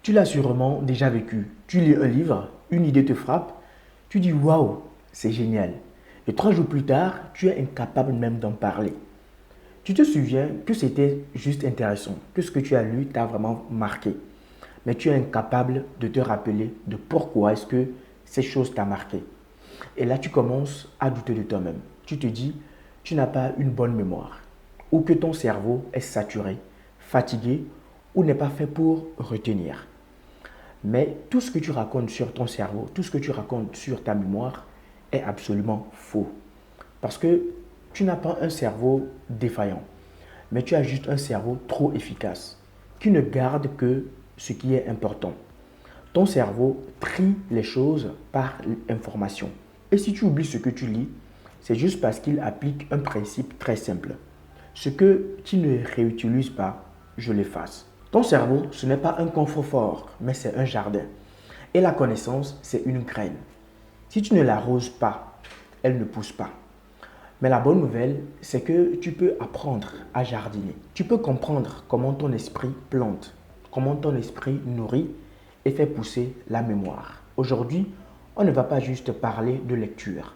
Tu l'as sûrement déjà vécu. Tu lis un livre, une idée te frappe, tu dis waouh, c'est génial. Et 3 jours plus tard, tu es incapable même d'en parler. Tu te souviens que c'était juste intéressant, que ce que tu as lu t'a vraiment marqué. Mais tu es incapable de te rappeler de pourquoi est-ce que ces choses t'ont marqué. Et là, tu commences à douter de toi-même. Tu te dis, tu n'as pas une bonne mémoire, ou que ton cerveau est saturé, fatigué, ou n'est pas fait pour retenir. Mais tout ce que tu racontes sur ton cerveau, tout ce que tu racontes sur ta mémoire est absolument faux. Parce que tu n'as pas un cerveau défaillant, mais tu as juste un cerveau trop efficace, qui ne garde que ce qui est important. Ton cerveau trie les choses par information. Et si tu oublies ce que tu lis, c'est juste parce qu'il applique un principe très simple. Ce que tu ne réutilises pas, je l'efface. Ton cerveau, ce n'est pas un confort, mais c'est un jardin. Et la connaissance, c'est une graine. Si tu ne l'arroses pas, elle ne pousse pas. Mais la bonne nouvelle, c'est que tu peux apprendre à jardiner. Tu peux comprendre comment ton esprit plante, comment ton esprit nourrit et fait pousser la mémoire. Aujourd'hui, on ne va pas juste parler de lecture,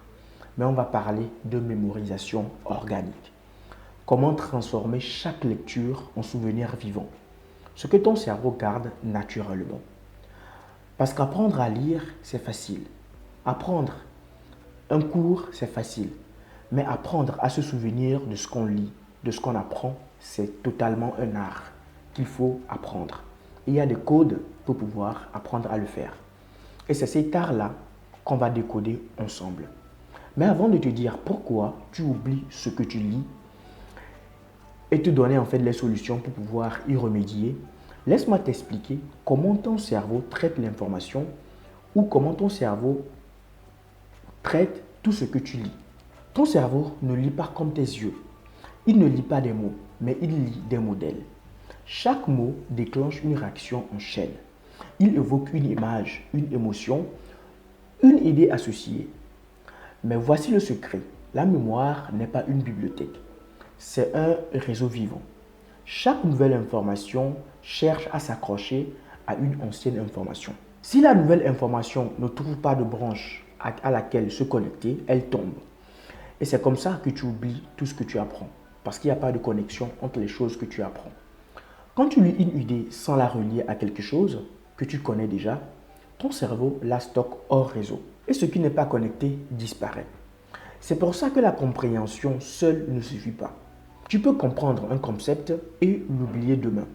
mais on va parler de mémorisation organique. Comment transformer chaque lecture en souvenir vivant, ce que ton cerveau garde naturellement. Parce qu'apprendre à lire, c'est facile. Apprendre un cours, c'est facile. Mais apprendre à se souvenir de ce qu'on lit, de ce qu'on apprend, c'est totalement un art qu'il faut apprendre. Il y a des codes pour pouvoir apprendre à le faire. Et c'est cet art-là qu'on va décoder ensemble. Mais avant de te dire pourquoi tu oublies ce que tu lis et te donner en fait les solutions pour pouvoir y remédier, laisse-moi t'expliquer comment ton cerveau traite l'information ou comment ton cerveau traite tout ce que tu lis. Ton cerveau ne lit pas comme tes yeux. Il ne lit pas des mots, mais il lit des modèles. Chaque mot déclenche une réaction en chaîne. Il évoque une image, une émotion, une idée associée. Mais voici le secret. La mémoire n'est pas une bibliothèque. C'est un réseau vivant. Chaque nouvelle information cherche à s'accrocher à une ancienne information. Si la nouvelle information ne trouve pas de branche à laquelle se connecter, elle tombe. Et c'est comme ça que tu oublies tout ce que tu apprends. Parce qu'il n'y a pas de connexion entre les choses que tu apprends. Quand tu lis une idée sans la relier à quelque chose que tu connais déjà, ton cerveau la stocke hors réseau. Et ce qui n'est pas connecté disparaît. C'est pour ça que la compréhension seule ne suffit pas. Tu peux comprendre un concept et l'oublier demain.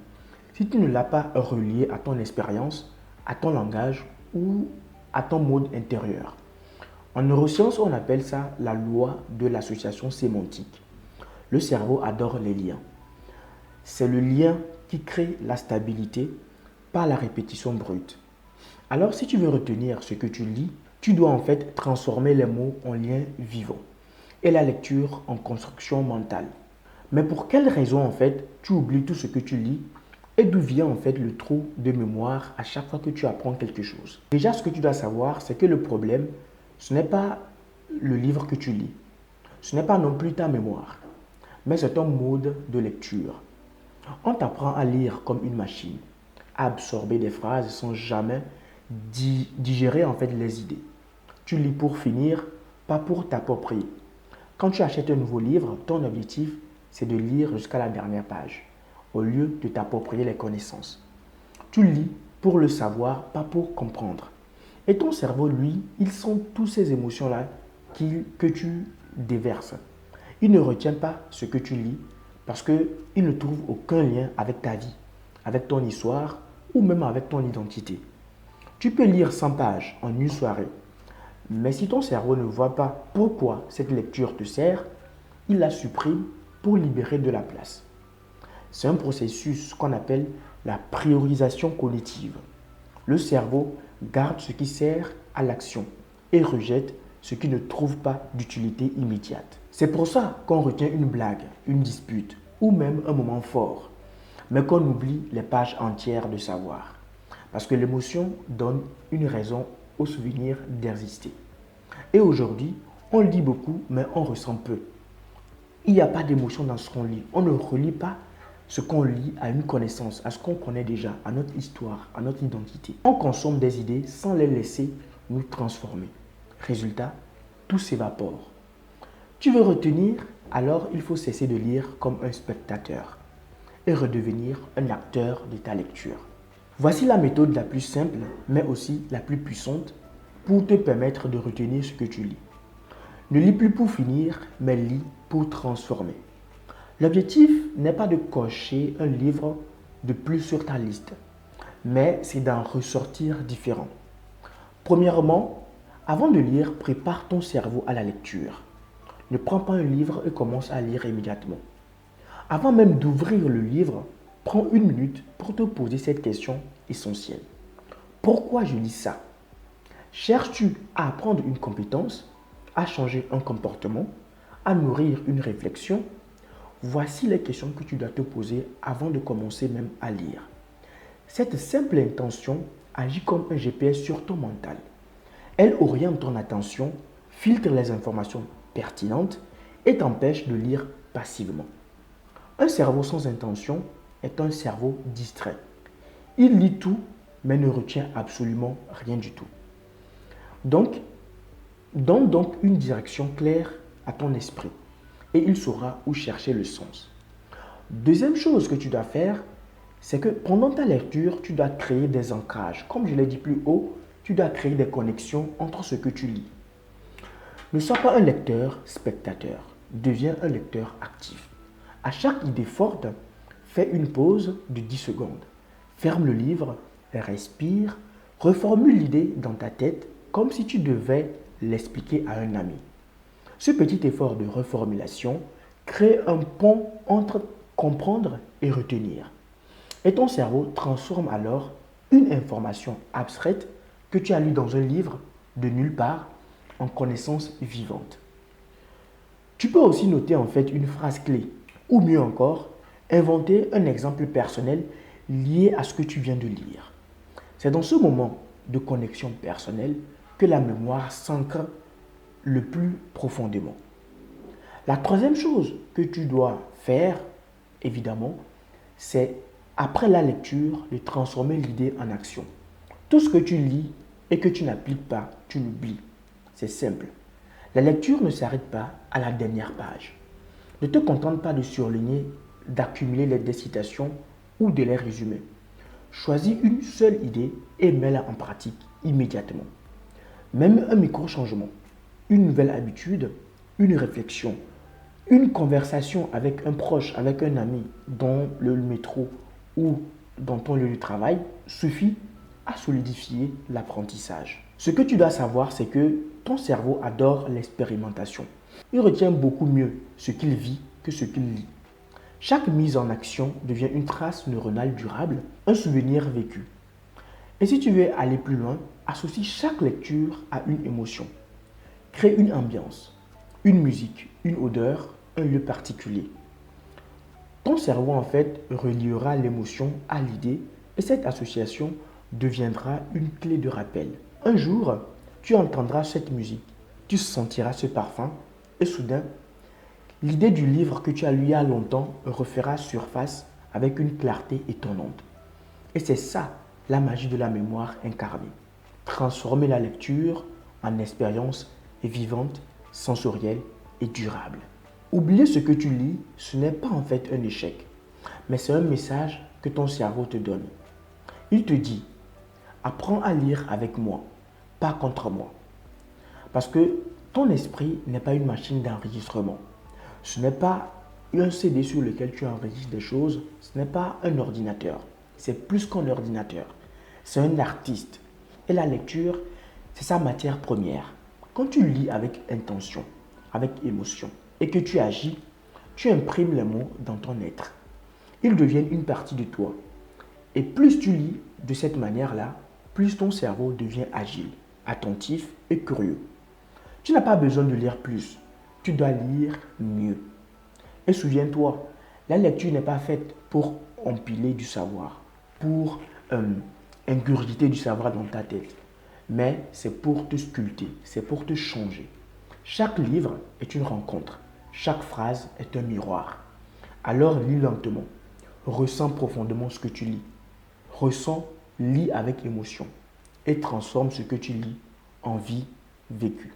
Si tu ne l'as pas relié à ton expérience, à ton langage ou à ton mode intérieur. En neurosciences, on appelle ça la loi de l'association sémantique. Le cerveau adore les liens. C'est le lien qui crée la stabilité par la répétition brute. Alors, si tu veux retenir ce que tu lis, tu dois en fait transformer les mots en liens vivants et la lecture en construction mentale. Mais pour quelle raison en fait tu oublies tout ce que tu lis et d'où vient en fait le trou de mémoire à chaque fois que tu apprends quelque chose? Déjà, ce que tu dois savoir, c'est que le problème, ce n'est pas le livre que tu lis, ce n'est pas non plus ta mémoire, mais c'est ton mode de lecture. On t'apprend à lire comme une machine, à absorber des phrases sans jamais digérer en fait les idées. Tu lis pour finir, pas pour t'approprier. Quand tu achètes un nouveau livre, ton objectif, c'est de lire jusqu'à la dernière page, au lieu de t'approprier les connaissances. Tu lis pour le savoir, pas pour comprendre. Et ton cerveau, lui, il sent toutes ces émotions-là que tu déverses. Il ne retient pas ce que tu lis parce qu'il ne trouve aucun lien avec ta vie, avec ton histoire ou même avec ton identité. Tu peux lire 100 pages en une soirée, mais si ton cerveau ne voit pas pourquoi cette lecture te sert, il la supprime pour libérer de la place. C'est un processus qu'on appelle la priorisation cognitive. Le cerveau garde ce qui sert à l'action et rejette ce qui ne trouve pas d'utilité immédiate. C'est pour ça qu'on retient une blague, une dispute ou même un moment fort, mais qu'on oublie les pages entières de savoir. Parce que l'émotion donne une raison au souvenir d'exister. Et aujourd'hui, on lit beaucoup, mais on ressent peu. Il n'y a pas d'émotion dans ce qu'on lit. On ne relit pas ce qu'on lit à une connaissance, à ce qu'on connaît déjà, à notre histoire, à notre identité. On consomme des idées sans les laisser nous transformer. Résultat, tout s'évapore. Tu veux retenir, alors il faut cesser de lire comme un spectateur et redevenir un acteur de ta lecture. Voici la méthode la plus simple, mais aussi la plus puissante pour te permettre de retenir ce que tu lis. Ne lis plus pour finir, mais lis pour transformer. L'objectif n'est pas de cocher un livre de plus sur ta liste, mais c'est d'en ressortir différent. Premièrement, avant de lire, prépare ton cerveau à la lecture. Ne prends pas un livre et commence à lire immédiatement. Avant même d'ouvrir le livre, prends une minute pour te poser cette question essentielle. Pourquoi je lis ça? Cherches-tu à apprendre une compétence, à changer un comportement, à nourrir une réflexion? Voici les questions que tu dois te poser avant de commencer même à lire. Cette simple intention agit comme un GPS sur ton mental. Elle oriente ton attention, filtre les informations pertinentes et t'empêche de lire passivement. Un cerveau sans intention est un cerveau distrait. Il lit tout, mais ne retient absolument rien du tout. Donc, donne donc une direction claire à ton esprit et il saura où chercher le sens. Deuxième chose que tu dois faire, c'est que pendant ta lecture, tu dois créer des ancrages. Comme je l'ai dit plus haut, tu dois créer des connexions entre ce que tu lis. Ne sois pas un lecteur spectateur, deviens un lecteur actif. À chaque idée forte, fais une pause de 10 secondes. Ferme le livre, respire, reformule l'idée dans ta tête comme si tu devais l'expliquer à un ami. Ce petit effort de reformulation crée un pont entre comprendre et retenir. Et ton cerveau transforme alors une information abstraite que tu as lue dans un livre de nulle part en connaissance vivante. Tu peux aussi noter en fait une phrase clé ou mieux encore, inventer un exemple personnel lié à ce que tu viens de lire. C'est dans ce moment de connexion personnelle que la mémoire s'ancre le plus profondément. La troisième chose que tu dois faire, évidemment, c'est après la lecture de transformer l'idée en action. Tout ce que tu lis et que tu n'appliques pas, tu l'oublies. C'est simple. La lecture ne s'arrête pas à la dernière page. Ne te contente pas de surligner, d'accumuler des citations ou de les résumer. Choisis une seule idée et mets-la en pratique immédiatement. Même un micro-changement, une nouvelle habitude, une réflexion, une conversation avec un proche, avec un ami dans le métro ou dans ton lieu de travail suffit à solidifier l'apprentissage. Ce que tu dois savoir, c'est que ton cerveau adore l'expérimentation. Il retient beaucoup mieux ce qu'il vit que ce qu'il lit. Chaque mise en action devient une trace neuronale durable, un souvenir vécu. Et si tu veux aller plus loin, associe chaque lecture à une émotion. Crée une ambiance, une musique, une odeur, un lieu particulier. Ton cerveau en fait reliera l'émotion à l'idée et cette association deviendra une clé de rappel. Un jour, tu entendras cette musique, tu sentiras ce parfum et soudain, l'idée du livre que tu as lu il y a longtemps refera surface avec une clarté étonnante. Et c'est ça, la magie de la mémoire incarnée. Transformer la lecture en expérience vivante, sensorielle et durable. Oublier ce que tu lis, ce n'est pas en fait un échec, mais c'est un message que ton cerveau te donne. Il te dit, apprends à lire avec moi, pas contre moi. Parce que ton esprit n'est pas une machine d'enregistrement. Ce n'est pas un CD sur lequel tu enregistres des choses. Ce n'est pas un ordinateur. C'est plus qu'un ordinateur. C'est un artiste. Et la lecture, c'est sa matière première. Quand tu lis avec intention, avec émotion, et que tu agis, tu imprimes les mots dans ton être. Ils deviennent une partie de toi. Et plus tu lis de cette manière-là, plus ton cerveau devient agile, attentif et curieux. Tu n'as pas besoin de lire plus, tu dois lire mieux. Et souviens-toi, la lecture n'est pas faite pour empiler du savoir, pour ingurgiter du savoir dans ta tête, mais c'est pour te sculpter, c'est pour te changer. Chaque livre est une rencontre, chaque phrase est un miroir. Alors lis lentement, Ressens profondément ce que tu lis. Ressens, lis avec émotion et transforme ce que tu lis en vie vécue.